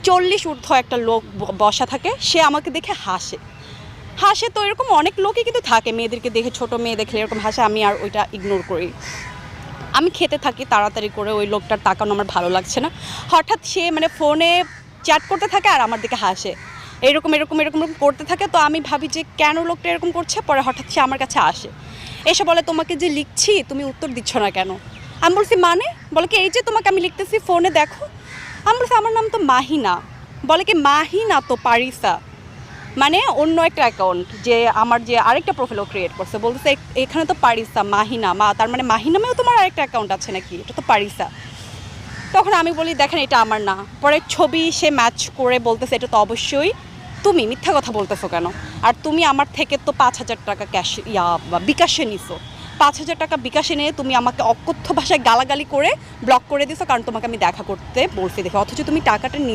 40 ঊর্ধ্ব একটা লোক বসা থাকে, সে আমাকে দেখে হাসে। তো এরকম অনেক লোকই কিন্তু থাকে, মেয়েদেরকে দেখে, ছোট মেয়ে দেখলে এরকম হাসে, আমি আর ওইটা ইগনোর করি। আমি খেতে থাকি তাড়াতাড়ি করে, ওই লোকটার তাকানো আমার ভালো লাগছে না। হঠাৎ সে মানে ফোনে চ্যাট করতে থাকে আর আমার দিকে হাসে, এরকম এরকম এরকম এরকম করতে থাকে। তো আমি ভাবি যে কেন লোকটা এরকম করছে। পরে হঠাৎ সে আমার কাছে আসে, এসে বলে তোমাকে যে লিখছি তুমি উত্তর দিচ্ছ না কেন। আমি বলছি মানে, বলে কি এই যে তোমাকে আমি লিখতেছি ফোনে দেখো। আমি বলছি আমার নাম তো মাহিনা। বলে কি মাহিনা তো পারিসা, মানে অন্য একটা অ্যাকাউন্ট, যে আমার যে আরেকটা প্রোফাইলও ক্রিয়েট করছে, বলতেছে এখানে তো পারিসা মাহিনা, তার মানে মাহি নামেও তোমার আরেকটা অ্যাকাউন্ট আছে নাকি, এটা তো পারিসা। তখন আমি বলি দেখেন এটা আমার না। পরে ছবি সে ম্যাচ করে বলতেছে এটা তো অবশ্যই তুমি, মিথ্যা কথা বলতেছো কেন, আর তুমি আমার থেকে তো 5,000 টাকা ক্যাশ বিকাশে নিছো, 5,000 টাকা বিকাশে নিয়ে তুমি আমাকে অকথ্য ভাষায় গালাগালি করে ব্লক করে দিছো, কারণ তোমাকে আমি দেখা করতে বলছি দেখে, অথচ তুমি টাকাটা